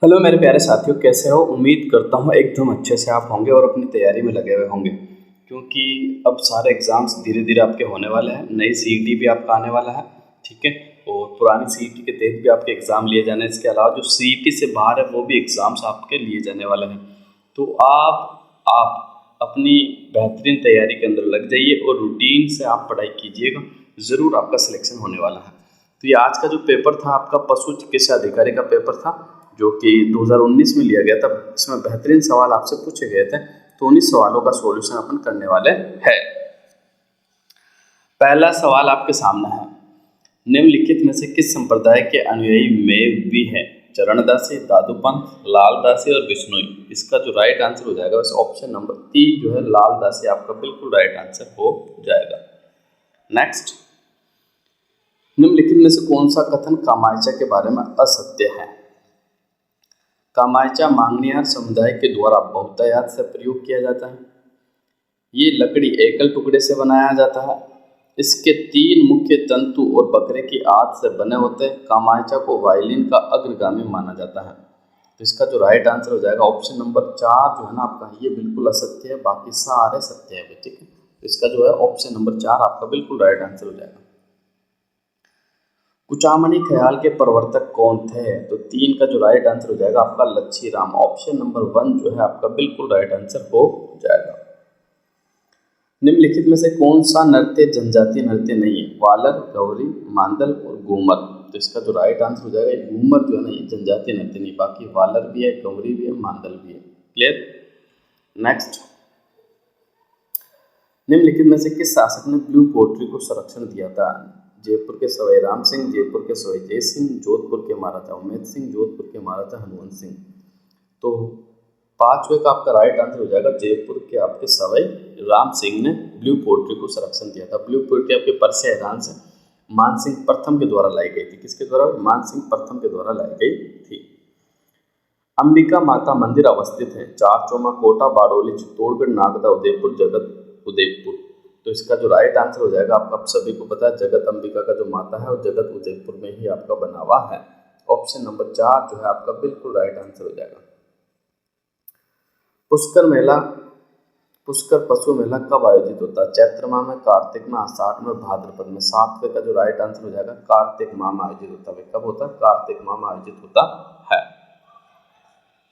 Hello मेरे प्यारे साथियों, कैसे हो? उम्मीद करता हूँ एकदम अच्छे से आप होंगे और अपनी तैयारी में लगे हुए होंगे, क्योंकि अब सारे एग्ज़ाम्स धीरे धीरे आपके होने वाले हैं। नई सीईटी भी आपका आने वाला है, ठीक है। और पुरानी सीईटी के तहत भी आपके एग्ज़ाम लिए जाने हैं। इसके अलावा जो सीईटी से बाहर है वो भी एग्ज़ाम्स आपके लिए जाने वाले हैं। तो आप अपनी बेहतरीन तैयारी के अंदर लग जाइए और रूटीन से आप पढ़ाई कीजिएगा, ज़रूर आपका सिलेक्शन होने वाला है। तो ये आज का जो पेपर था आपका पशु चिकित्सा अधिकारी का पेपर था, जो कि 2019 में लिया गया था। इसमें बेहतरीन सवाल आपसे पूछे गए थे, तो उन्हीं सवालों का सॉल्यूशन अपन करने वाले हैं। पहला सवाल आपके सामने है, निम्नलिखित में से किस संप्रदाय के अनुयायी में भी है? चरणदासी, दादूपंथ, लालदासी और बिश्नोई। इसका जो राइट आंसर हो जाएगा उस ऑप्शन नंबर 3 जो है लालदासी आपका बिल्कुल राइट आंसर हो जाएगा। नेक्स्ट, निम्नलिखित में से कौन सा कथन कामायचा के बारे में असत्य है? कामायचा मांगनियार समुदाय के द्वारा बहुतायत से प्रयोग किया जाता है। ये लकड़ी एकल टुकड़े से बनाया जाता है। इसके 3 मुख्य तंतु और बकरे की आंत से बने होते हैं। कामायचा को वायलिन का अग्रगामी माना जाता है। तो इसका जो राइट आंसर हो जाएगा ऑप्शन नंबर 4 जो है ना आपका, ये बिल्कुल असत्य है, बाकी सारे सत्य है, ठीक है। इसका जो है ऑप्शन नंबर 4 आपका बिल्कुल राइट आंसर हो जाएगा। कुचामनी ख्याल के प्रवर्तक कौन थे? तो 3 का जो राइट आंसर हो जाएगा आपका लच्छी राम। ऑप्शन नंबर 1 जो है आपका बिल्कुल राइट आंसर हो जाएगा। निम्नलिखित में से कौन सा नृत्य जनजातीय नृत्य नहीं है? वालर, गौरी, मांदल और घूमर। तो इसका जो राइट आंसर हो जाएगा घूमर जो है ना, ये जनजातीय नृत्य नहीं, बाकी वालर भी है, गौरी भी है, मांदल भी है। क्लियर? नेक्स्ट, निम्नलिखित में से किस शासक ने ब्लू पोट्री को संरक्षण दिया था? जयपुर के सवाई राम सिंह, जयपुर के सवाई जय सिंह, जोधपुर के महाराजा उमेद सिंह, जोधपुर के महाराजा हनुवंत सिंह। तो 5वें का आपका राइट आंसर हो जाएगा जयपुर के आपके सवाई राम सिंह ने ब्लू पोट्री को संरक्षण दिया था। ब्लू पोट्री आपके परसे हैरान से मानसिंह प्रथम के द्वारा लाई गई थी। किसके द्वारा? मानसिंह प्रथम के द्वारा लाई गई थी। अंबिका माता मंदिर अवस्थित है चारचौमा, कोटा, बाड़ोली, चित्तौड़गढ़, नागदा, उदयपुर, जगत उदयपुर। तो इसका जो राइट आंसर हो जाएगा आपका, आप सभी को पता है, जगत अंबिका का जो माता है वो जगत उदयपुर में ही आपका बना हुआ है। ऑप्शन नंबर 4 जो है आपका बिल्कुल राइट आंसर हो जाएगा। पुष्कर मेला, पुष्कर पशु मेला कब आयोजित होता है? चैत्र माह में, कार्तिक में, आषाढ़ में, भाद्रपद में। 7वें का जो राइट आंसर हो जाएगा कार्तिक माह में आयोजित होता है। कब होता है? कार्तिक माह में आयोजित होता है।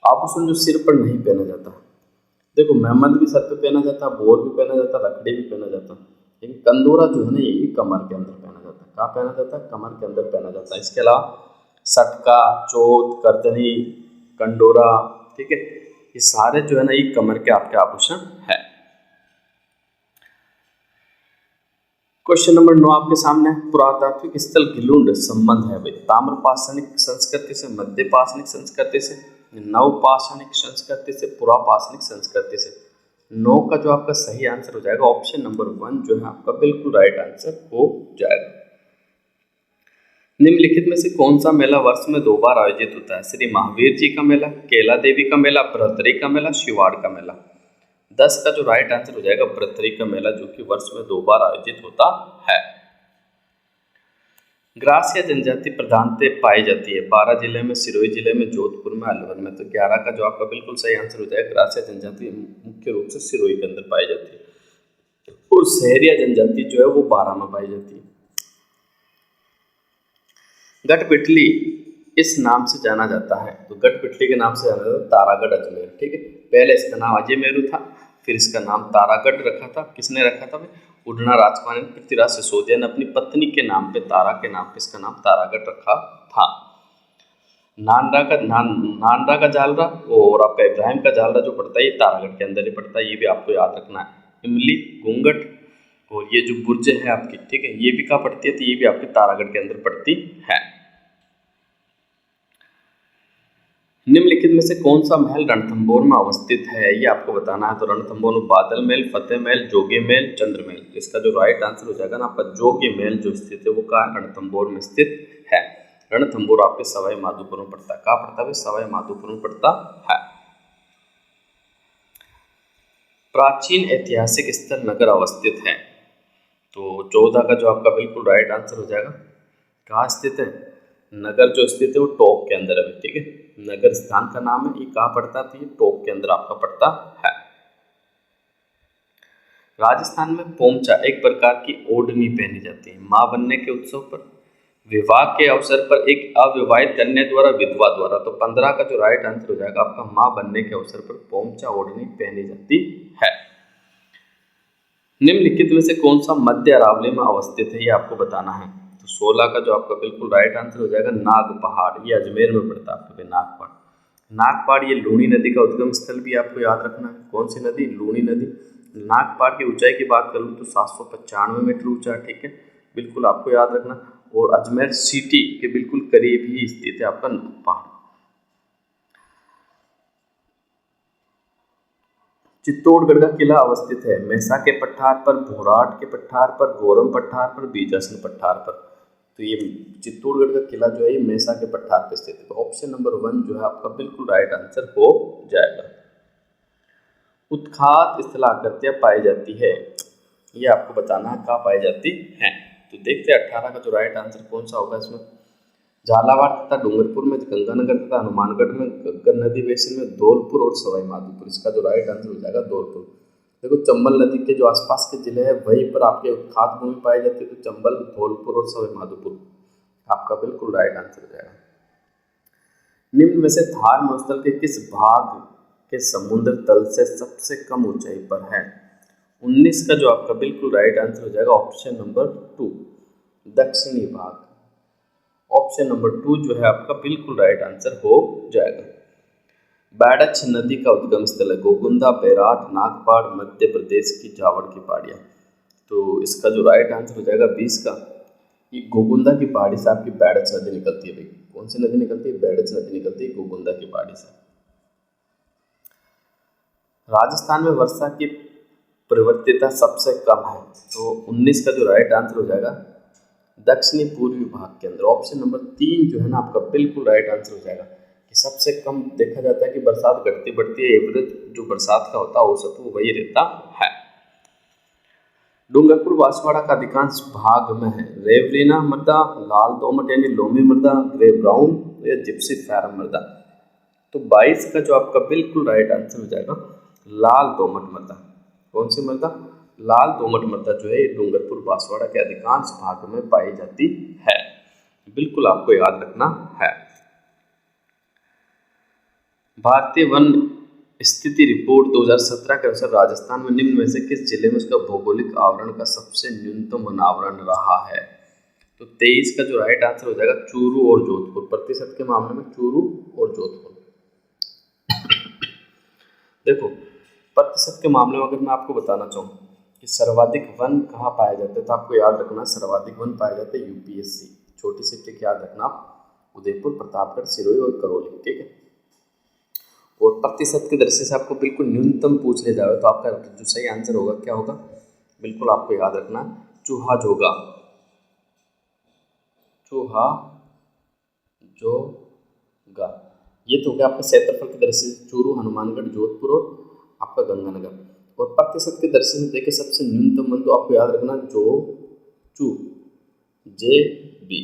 आभूषण जो सिर पर नहीं पहना जाता, देखो मेहमद भी सर पे पहना जाता है, बोर भी पहना जाता है, रखड़ी भी पहना जाता है, लेकिन कंदूरा जो है ना ये कमर के अंदर पहना जाता है। कहाँ पहना जाता है? कमर के अंदर पहना जाता है। इसके अलावा सटका, चोट, करदनी, कंडोरा, ठीक है, ये सारे जो है ना ये कमर के आपके आभूषण है। क्वेश्चन नंबर 9 आपके सामने है, पुरातात्विक स्थल गिलुंड संबंध है भाई ताम्र पाषाणिक संस्कृति से, मध्य पाषाणिक संस्कृति से, नव पाषाणिक संस्कृति से, पुरापाषाणिक संस्कृति से। 9 का जो आपका सही आंसर हो जाएगा ऑप्शन नंबर 1 जो है आपका बिल्कुल राइट आंसर हो जाएगा। निम्नलिखित में से कौन सा मेला वर्ष में 2 बार आयोजित होता है? श्री महावीर जी का मेला, केला देवी का मेला, बृहतरी का मेला, शिवाड़ का मेला। 10 का जो राइट आंसर हो जाएगा बृहतरी का मेला, जो कि वर्ष में 2 बार आयोजित होता है। ग्रासिया जनजाति प्रधानतः पाई जाती है 12 जिले में, सिरोही जिले में, जोधपुर में, अलवर में। तो 11 का जो आपका बिल्कुल सही आंसर हो जाएगा ग्रासिया जनजाति मुख्य रूप से सिरोही के अंदर पाई जाती है, और सहरिया जनजाति जो है वो 12 में पाई जाती है। गढ़पिटली इस नाम से जाना जाता है, तो गढ़पिटली के नाम से जाना जाता है तारागढ़ अजमेर, ठीक है। पहले इसका नाम अजय मेरू था, फिर इसका नाम तारागढ़ रखा था। किसने रखा था भाई? उड़ना राजकुमार पृथ्वीराज सिसोदिया ने अपनी पत्नी के नाम पे, तारा के नाम पे इसका नाम तारागढ़ रखा था। नांदरा का जालरा और आपका इब्राहिम का जालरा जो पड़ता है ये तारागढ़ के अंदर ही पड़ता है, ये भी आपको याद रखना है। इमली, घूंघट और ये जो बुर्ज है आपकी, ठीक है, ये भी कहाँ पड़ती है? तो ये भी आपके तारागढ़ के अंदर पड़ती है। निम्नलिखित में से कौन सा महल रणथंभौर में अवस्थित है? ये आपको बताना है। तो रणथंभौर में बादल महल, फतेह महल, जोगी महल, चंद्र महल। इसका जो राइट आंसर हो जाएगा ना आपका जोगी महल जो स्थित है वो कहाँ? रणथंभौर में स्थित है। रणथंभौर आपके सवाई माधोपुर में पड़ता है। कहाँ पड़ता है? सवाई माधोपुर में पड़ता है। प्राचीन ऐतिहासिक स्थल नगर अवस्थित है, तो 14 का जो आपका बिल्कुल राइट आंसर हो जाएगा कहाँ स्थित है? नगर जो स्थित है वो टोंक के अंदर है, ठीक है। नगर स्थान का नाम है, ये कहाँ पड़ता है, तो ये टोंक के अंदर आपका पड़ता है। राजस्थान में पोमचा एक प्रकार की ओढ़नी पहनी जाती है मां बनने के उत्सव पर, विवाह के अवसर पर एक अविवाहित कन्या द्वारा, विधवा द्वारा। तो 15 का जो राइट आंसर हो जाएगा आपका, मां बनने के अवसर पर पोमचा ओढ़नी पहनी जाती है। निम्नलिखित में से कौन सा मध्य अरावली में अवस्थित है, ये आपको बताना है। तो 16 का जो आपका बिल्कुल राइट आंसर हो जाएगा नाग पहाड़, ये अजमेर में पड़ता है आपके नाग पहाड़। नाग पहाड़ ये लूणी नदी का उद्गम स्थल भी आपको याद रखना है। कौन सी नदी, लूणी नदी। नाग पहाड़ की ऊंचाई की बात करूँ तो 795 मीटर ऊंचा, ठीक है, बिल्कुल आपको याद रखना। और अजमेर सिटी के बिल्कुल करीब ही स्थित है आपका नाग पहाड़। चित्तौड़गढ़ का किला अवस्थित है मैसा के पठार पर, भोराट के पठार पर, गोरम पठार पर, बीजासन पठार पर। तो ये चित्तौड़गढ़ का किला जो है ये मैसा के पठार पर स्थित है। तो ऑप्शन नंबर 1 जो है आपका बिल्कुल राइट आंसर हो जाएगा। उत्खात स्थलाकृतियां पाई जाती है, ये आपको बताना है कहाँ पाई जाती है। तो देखते हैं 18 का जो राइट आंसर कौन सा होगा इसमें। झालावाड़ तथा डूंगरपुर में, गंगानगर तथा हनुमानगढ़ में, गग्गर नदी बेसिन में, धौलपुर और सवाई माधोपुर। इसका जो राइट आंसर हो जाएगा धौलपुर। देखो चंबल नदी के जो आसपास के जिले हैं वहीं पर आपके उत्खात भूमि पाई जाती है। तो चंबल, धौलपुर और सवाई माधोपुर आपका बिल्कुल राइट आंसर हो जाएगा। निम्न में से थार मरुस्थल के किस भाग के समुद्र तल से सबसे कम ऊंचाई पर है। 19 का जो आपका बिल्कुल राइट आंसर हो जाएगा ऑप्शन नंबर 2 दक्षिणी भाग। ऑप्शन नंबर 2 जो है आपका बिल्कुल राइट आंसर हो जाएगा। बैडच नदी का उद्गम स्थल है गोगुंदा, बैराट, नागपाड़, मध्य प्रदेश की जावड़ की पहाड़ियाँ। तो इसका जो राइट आंसर हो जाएगा 20 का, ये गोगुंदा की पहाड़ी से आपकी बैडच नदी निकलती है। भाई कौन सी नदी निकलती है, बैडच नदी निकलती है गोगुंदा की पहाड़ी से। राजस्थान में वर्षा की प्रवृत्तिता सबसे कम है। तो 19 का जो राइट आंसर हो जाएगा दक्षिणी पूर्वी भाग के अंदर। ऑप्शन नंबर 3 जो है ना आपका बिल्कुल राइट आंसर हो जाएगा कि सबसे कम देखा जाता है कि बरसात घटती बढ़ती है, एवरेज जो बरसात का होता है औसत वो वही रहता है। डूंगरपुर बांसवाड़ा का अधिकांश भाग में है रेवरीना मृदा, लाल दोमट यानी लोमी मृदा, ग्रे ब्राउन या जिप्सी फैरम मृदा। तो 22 का जो आपका बिल्कुल राइट आंसर हो जाएगा लाल दोमट मृदा। कौन सी मृदा, लाल दोमट मृदा जो है डूंगरपुर बांसवाड़ा के अधिकांश भाग में पाई जाती है, बिल्कुल आपको याद रखना है। भारतीय वन स्थिति रिपोर्ट 2017 के अनुसार राजस्थान में निम्न में से किस जिले में उसका भौगोलिक आवरण का सबसे न्यूनतम वन आवरण रहा है। तो 23 का जो राइट आंसर हो जाएगा चूरू और जोधपुर। प्रतिशत के मामले में चूरू और जोधपुर। देखो प्रतिशत के मामले में अगर मैं आपको बताना चाहूँ कि सर्वाधिक वन कहाँ पाए जाते हैं, तो आपको याद रखना सर्वाधिक वन पाए जाते हैं यूपीएससी। छोटी सी ट्रिक याद रखना आप, उदयपुर, प्रतापगढ़, सिरोही और करौली, ठीक है। और प्रतिशत की दृष्टि से आपको बिल्कुल न्यूनतम पूछ ले जाए तो आपका जो सही आंसर होगा क्या होगा, बिल्कुल आपको याद रखना चूहा जोगा, चूहा जोगा। ये तो हो गया आपका क्षेत्रफल की दृष्टि से चूरू, हनुमानगढ़, जोधपुर और आपका गंगानगर। और प्रतिशत की दृष्टि से देखिए सबसे न्यूनतम वन तो आपको याद रखना जो चू जे बी,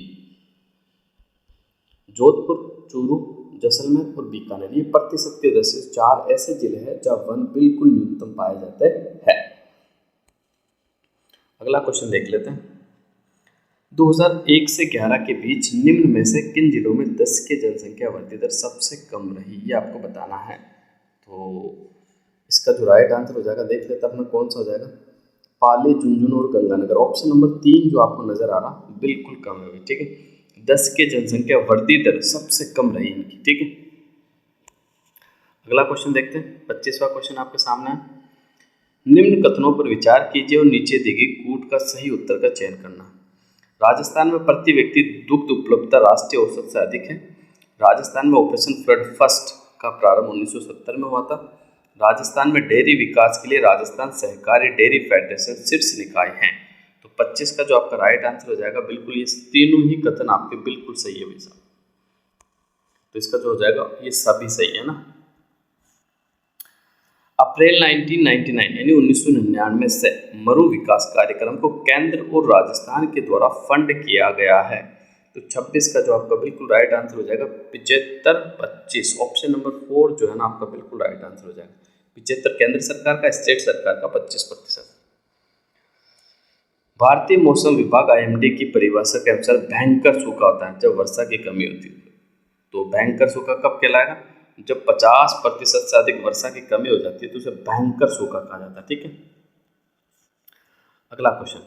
जोधपुर, चूरू, जैसलमेर और बीकानेर। ये प्रतिशत के दृष्टि से 4 ऐसे जिले हैं जहाँ वन बिल्कुल न्यूनतम पाए जाते हैं। अगला क्वेश्चन देख लेते हैं। 2001 से 11 के बीच निम्न में से किन जिलों में 10 की जनसंख्या वृद्धि दर सबसे कम रही, ये आपको बताना है। तो इसका जो राइट आंसर हो जाएगा देख लेते अपना कौन सा हो जाएगा, पाली, झुंझुनू और गंगानगर। ऑप्शन नंबर 3 जो आपको नजर आ रहा बिल्कुल कम है, ठीक है। 10 की जनसंख्या वृद्धि दर सबसे कम रही इनकी, ठीक है। अगला क्वेश्चन देखते हैं। 25वां क्वेश्चन आपके सामने है। निम्न कथनों पर विचार कीजिए और नीचे दी गई कूट का सही उत्तर का चयन करना। राजस्थान में प्रति व्यक्ति दुग्ध उपलब्धता राष्ट्रीय औसत से अधिक है। राजस्थान में ऑपरेशन फ्लड फर्स्ट का प्रारंभ 1970 में हुआ था। राजस्थान में डेयरी विकास के लिए राजस्थान सहकारी डेयरी फेडरेशन शीर्ष निकाय हैं। तो 25 का जो आपका राइट आंसर हो जाएगा बिल्कुल ये तीनों ही कथन आपके बिल्कुल सही है भाई साहब। तो इसका जो हो जाएगा ये सभी सही है ना। अप्रैल 1999 यानी 1999 से मरु विकास कार्यक्रम को केंद्र और राजस्थान के द्वारा फंड किया गया है। तो 26 का जो आपका बिल्कुल राइट आंसर हो जाएगा 75 25। ऑप्शन नंबर 4 जो है ना आपका बिल्कुल राइट आंसर हो जाएगा। 75 केंद्र सरकार का, स्टेट सरकार का 25%। भारतीय मौसम विभाग IMD की परिभाषा के अनुसार भयंकर सूखा होता है जब वर्षा की कमी होती है। तो भयंकर सूखा कब कहलाएगा? जब 50% से अधिक वर्षा की कमी हो जाती है तो उसे भयंकर सूखा कहा जाता है। ठीक है, अगला क्वेश्चन,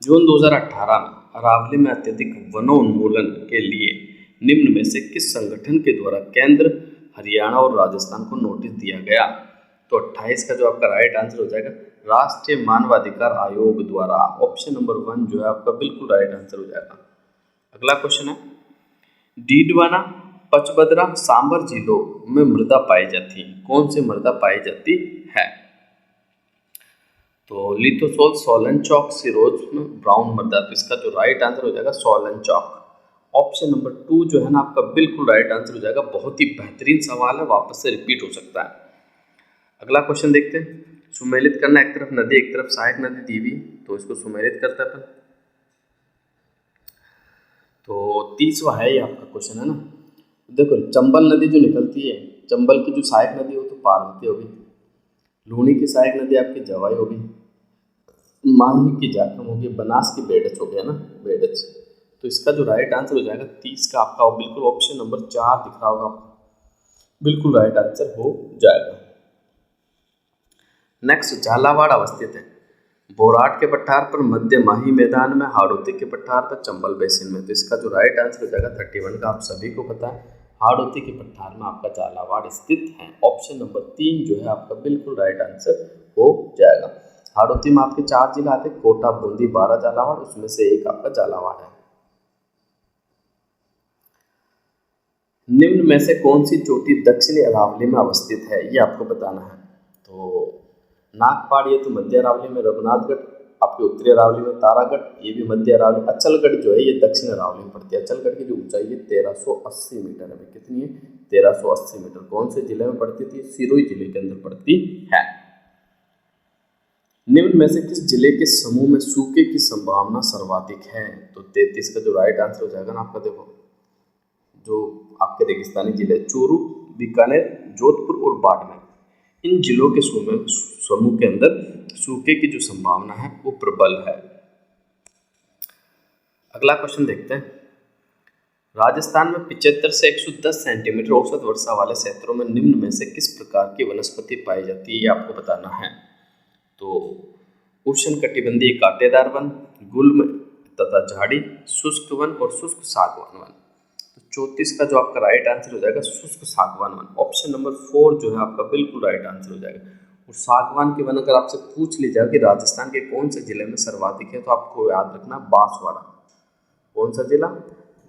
जून 2018 में अरावली में अत्यधिक वनोन्मूलन के लिए निम्न में से किस संगठन के द्वारा केंद्र, हरियाणा और राजस्थान को नोटिस दिया गया? तो 28 का जो आपका राइट आंसर हो जाएगा राष्ट्रीय मानवाधिकार आयोग द्वारा। ऑप्शन नंबर 1 जो है आपका बिल्कुल राइट आंसर हो जाएगा। अगला क्वेश्चन है, डीडवाना, पचबदरा, सांबर जिलों में मृदा पाई जाती है, कौन सी मृदा पाई जाती है? तो लिथोसोल, सोलन चौक, सिरोज में ब्राउन मृदा। तो इसका जो राइट आंसर हो जाएगा सोलन चौक। ऑप्शन नंबर 2 जो है ना आपका बिल्कुल राइट आंसर हो जाएगा। बहुत ही बेहतरीन सवाल है, वापस से रिपीट हो सकता है। अगला क्वेश्चन देखते हैं, सुमेलित करना, एक तरफ नदी एक तरफ सहायक नदी दी हुई, तो इसको सुमेलित करता है अपन। तो 30वां है ये आपका क्वेश्चन है ना। देखो चंबल नदी जो निकलती है, चंबल की जो सहायक नदी हो तो पार्वती होगी, लूनी की सहायक नदी आपकी जवाई होगी, माही की जाखम होगी, बनास की बेडच हो गया ना, बेडच। तो इसका जो राइट आंसर हो जाएगा 30 का आपका बिल्कुल ऑप्शन नंबर 4 दिख रहा होगा आपको, बिल्कुल राइट आंसर हो जाएगा। नेक्स्ट, झालावाड़ अवस्थित है बोराट के पठार पर, मध्य माही मैदान में, हाड़ौती के पठार पर, चंबल बेसिन में। तो इसका जो राइट आंसर हो जाएगा 31 का, आप सभी को पता है हाड़ौती के पठार में आपका झालावाड़ स्थित है। ऑप्शन नंबर 3 जो है आपका बिल्कुल राइट आंसर हो जाएगा। हाड़ौती में आपके 4 जिला आते, कोटा, बूंदी, बारा, झालावाड़, उसमें से एक आपका झालावाड़ है। निम्न में से कौन सी चोटी दक्षिणी अरावली में अवस्थित है, ये आपको बताना है। तो नागपाड़ ये तो मध्य अरावली में, रघुनाथगढ़ आपके उत्तरी अरावली में, तारागढ़ ये भी मध्य अरावली, अचलगढ़ जो है ये दक्षिण अरावली में पड़ती है। अचलगढ़ की जो ऊंचाई है 1380 मीटर है। कितनी है? 1380 मीटर। कौन से जिले में पड़ती थी? सिरोही जिले के अंदर पड़ती है। निम्न में से किस जिले के समूह में सूखे की संभावना सर्वाधिक है? तो 33 का जो राइट आंसर हो जाएगा ना आपका, देखो जो आपके रेगिस्तानी जिले चूरू, बीकानेर, जोधपुर और बाड़मेर, इन जिलों के समूह के अंदर सूखे की जो संभावना है वो प्रबल है। अगला क्वेश्चन देखते हैं, राजस्थान में 75 से 110 सेंटीमीटर औसत वर्षा वाले क्षेत्रों में निम्न में से किस प्रकार की वनस्पति पाई जाती है, ये आपको बताना है। तो उष्णकटिबंधीय कांटेदार वन, गुल्म तथा झाड़ी, शुष्क वन और शुष्क सागवान वन। तो 34 का जो आपका राइट आंसर हो जाएगा शुष्क सागवान वन। ऑप्शन नंबर 4 जो है आपका बिल्कुल राइट आंसर हो जाएगा। और सागवान के वन अगर आपसे पूछ ली जाए कि राजस्थान के कौन से जिले में सर्वाधिक है, तो आपको याद रखना बांसवाड़ा। कौन सा जिला?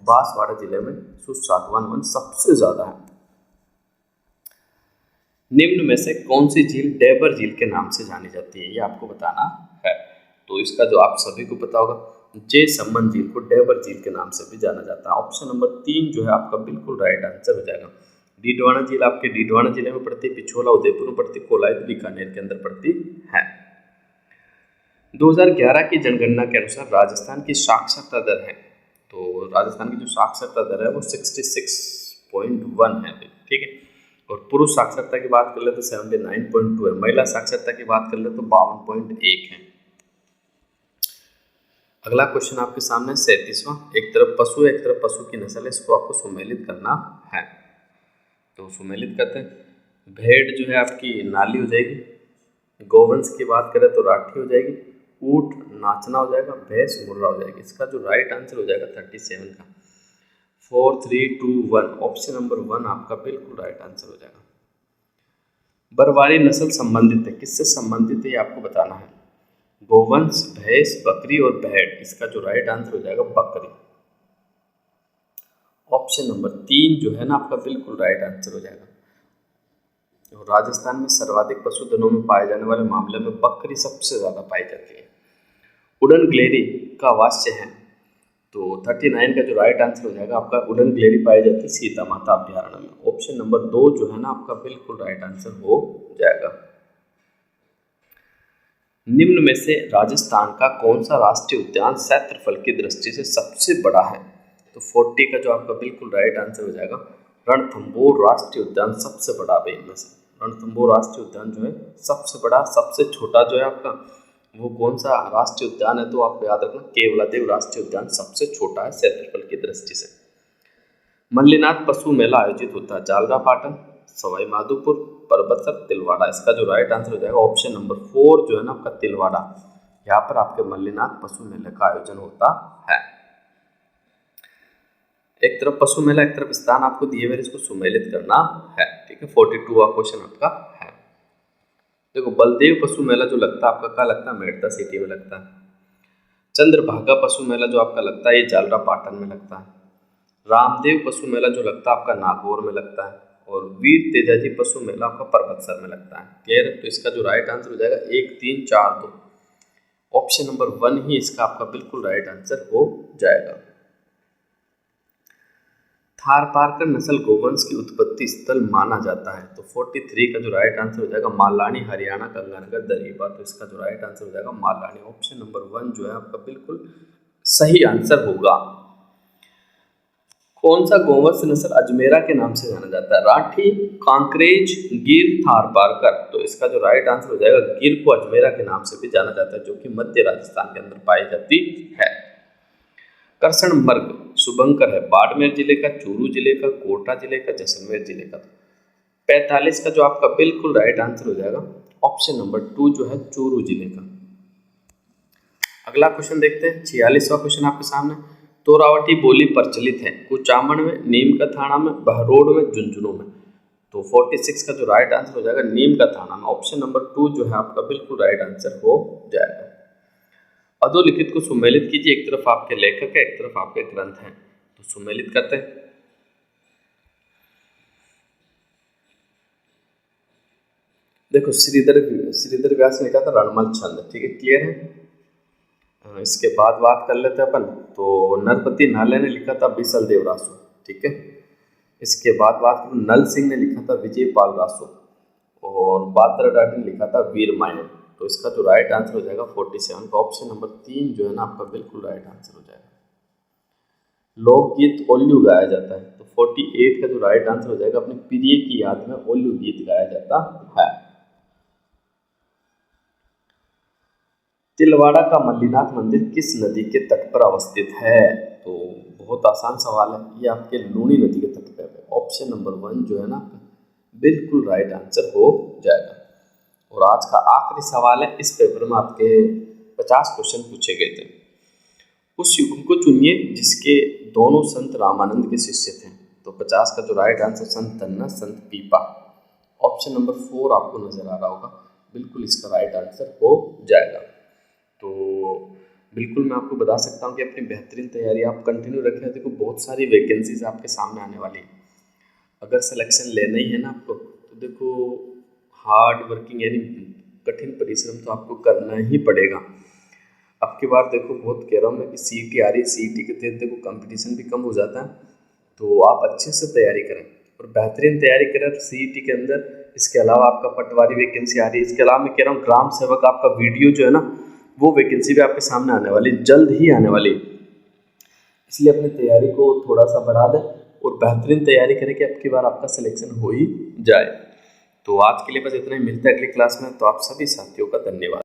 बांसवाड़ा जिले में शुष्क सागवान वन सबसे ज्यादा है। निम्न में से कौन सी झील डेबर झील के नाम से जानी जाती है, ये आपको बताना है। तो इसका जो आप सभी को पता होगा, जय सम्मन झील को डेबर झील के नाम से भी जाना जाता है। ऑप्शन नंबर 3 जो है आपका बिल्कुल राइट आंसर हो जाएगा। डीडवाना झील आपके डीडवाना जिले में पड़ती है, पिछोला उदयपुर में पड़ती, कोलाई बीकानेर के अंदर पड़ती है। 2011 की जनगणना के अनुसार राजस्थान की साक्षरता दर है, तो राजस्थान की जो साक्षरता दर है वो 66.1 है। ठीक है, और पुरुष साक्षरता की बात कर ले तो 79.2 है, महिला साक्षरता की बात कर ले तो 52.1 है। अगला क्वेश्चन आपके सामने 37वां, एक तरफ पशु एक तरफ पशु की नस्ल है, इसको आपको सुमेलित करना है। तो सुमेलित करते हैं, भेड़ जो है आपकी नाली हो जाएगी, गोवंश की बात करें तो राठी हो जाएगी, ऊँट नाचना हो जाएगा, भैंस मुर्रा हो जाएगी। इसका जो राइट आंसर हो जाएगा 37 का। 4 3 2 1, ऑप्शन नंबर 1 आपका बिल्कुल राइट आंसर हो जाएगा। बरवारी नस्ल संबंधित है, किससे संबंधित है ये आपको बताना है। गोवंश, भैंस, बकरी और भेड़, इसका जो राइट आंसर हो जाएगा बकरी। ऑप्शन नंबर 3 जो है ना आपका बिल्कुल राइट आंसर हो जाएगा। और राजस्थान में सर्वाधिक पशुधनों में पाए जाने वाले मामले में बकरी सबसे ज्यादा पाई जाती है। उड़न गिलेरी का वास्य है, तो 39 का जो राइट आंसर हो जाएगा आपका, उड़न गिलेरी पाई जाती है सीता माता अभ्यारण्य में। ऑप्शन नंबर 2 जो है ना आपका बिल्कुल राइट आंसर हो जाएगा। निम्न में से राजस्थान का कौन सा राष्ट्रीय उद्यान क्षेत्रफल की दृष्टि से सबसे बड़ा है? तो 40 का जो आपका बिल्कुल राइट आंसर हो जाएगा रणथंभौर राष्ट्रीय उद्यान सबसे बड़ा है इनमें से। रणथंभौर राष्ट्रीय उद्यान जो है सबसे बड़ा, सबसे छोटा जो है आपका वो कौन सा राष्ट्रीय उद्यान है, तो आपको याद रखना केवलादेव राष्ट्रीय उद्यान सबसे छोटा है क्षेत्रफल की दृष्टि से। मल्लीनाथ पशु मेला आयोजित होता है जालरापाटन, सवाई माधोपुर, परबतसर, तिलवाड़ा। इसका जो राइट आंसर हो जाएगा ऑप्शन नंबर 4 जो है ना आपका तिलवाड़ा। यहाँ पर आपके मल्लीनाथ पशु मेले का आयोजन होता है। एक तरफ पशु मेला एक तरफ स्थान आपको दिए हुए, इसको सुमेलित करना है। ठीक है, 42वां क्वेश्चन आपका है। देखो बलदेव पशु मेला जो लगता है आपका कहाँ लगता है, मेड़ता सिटी में लगता है। चंद्रभागा पशु मेला जो आपका लगता है ये जालरापाटन में लगता है। रामदेव पशु मेला जो लगता है आपका नागौर में लगता है। और वीर तेजाजी पशु मेला आपका परबतसर में लगता है। क्लियर है, तो इसका जो राइट आंसर हो जाएगा 1, 3, 4, 2 ऑप्शन नंबर 1 ही इसका आपका बिल्कुल राइट आंसर हो जाएगा। थारपारकर नस्ल गोवंश की उत्पत्ति स्थल माना जाता है, तो 43 का जो राइट आंसर हो जाएगा मालानी, हरियाणा, गंगानगर, दरीबा। तो इसका जो राइट आंसर हो जाएगा मालानी। ऑप्शन नंबर 1 जो है आपका बिल्कुल सही आंसर होगा। कौन सा गोवंश नस्ल अजमेरा के नाम से जाना जाता है, राठी, कांकरेज, गिर, थारपारकर। तो इसका जो राइट आंसर हो जाएगा गिर को अजमेरा के नाम से भी जाना जाता है, जो कि मध्य राजस्थान के अंदर पाई जाती है। करसण मर्ग शुभंकर है बाड़मेर जिले का, चूरू जिले का, कोटा जिले का, जैसलमेर जिले का। 45 का जो आपका बिल्कुल राइट आंसर हो जाएगा ऑप्शन नंबर 2 जो है चूरू जिले का। अगला क्वेश्चन देखते हैं, 46वां क्वेश्चन आपके सामने। तोरावटी बोली प्रचलित है कुचामन में, नीम का थाना में, बहरोड में, झुंझुनू में। तो 46 का जो राइट आंसर हो जाएगा नीम का थाना में। ऑप्शन नंबर 2 जो है आपका बिल्कुल राइट आंसर हो जाएगा। अधोलिखित को सुमेलित कीजिए, एक तरफ आपके लेखक है, एक तरफ आपके ग्रंथ हैं, तो सुमेलित करते हैं। देखो श्रीधर व्यास ने लिखा था रणमल छंद। ठीक है, क्लियर है। इसके बाद बात कर लेते हैं अपन, तो नरपति नाले ने लिखा था बिसल देव रासो। ठीक है, इसके बाद बात नल सिंह ने लिखा था विजय पाल रासो, और बादर डाट ने लिखा था वीर मायन। तो इसका जो राइट आंसर हो जाएगा 47 का ऑप्शन नंबर 3 जो है ना आपका बिल्कुल राइट आंसर हो जाएगा। लोकगीत ओल्लू गाया जाता है, तो 48 का जो राइट आंसर हो जाएगा अपने प्रिय की याद में ओल्लू गीत गाया जाता है। तिलवाड़ा का मल्लीनाथ मंदिर किस नदी के तट पर अवस्थित है, तो बहुत आसान सवाल है, ये आपके लूनी नदी के तट पर है। ऑप्शन नंबर 1 जो है ना बिल्कुल राइट आंसर हो जाएगा। और आज का आखिरी सवाल है, इस पेपर में आपके 50 क्वेश्चन पूछे गए थे। उस युग को चुनिए जिसके दोनों संत रामानंद के शिष्य थे। तो 50 का जो राइट आंसर संत तन्ना, संत पीपा। ऑप्शन नंबर 4 आपको नजर आ रहा होगा, बिल्कुल इसका राइट आंसर हो जाएगा। तो बिल्कुल मैं आपको बता सकता हूँ कि अपनी बेहतरीन तैयारी आप कंटिन्यू रखें। देखो बहुत सारी वैकेंसीज आपके सामने आने वाली हैं। अगर सिलेक्शन लेना ही है ना आपको, तो देखो हार्ड वर्किंग यानी कठिन परिश्रम तो आपको करना ही पड़ेगा। अब की बार देखो बहुत कह रहा हूँ मैं कि सीईटी आ रही है, सीईटी के तहत देखो कंपटीशन भी कम हो जाता है, तो आप अच्छे से तैयारी करें और बेहतरीन तैयारी करें सीईटी के अंदर। इसके अलावा आपका पटवारी वैकेंसी आ रही है, इसके अलावा मैं कह रहा हूँ ग्राम सेवक आपका वीडियो जो है ना वो वैकेंसी भी आपके सामने आने वाली, जल्द ही आने वाली। इसलिए अपनी तैयारी को थोड़ा सा बढ़ा दें और बेहतरीन तैयारी करें कि अब की बार आपका सिलेक्शन हो ही जाए। तो आज के लिए बस इतना ही, मिलते हैं अगली क्लास में। तो आप सभी साथियों का धन्यवाद।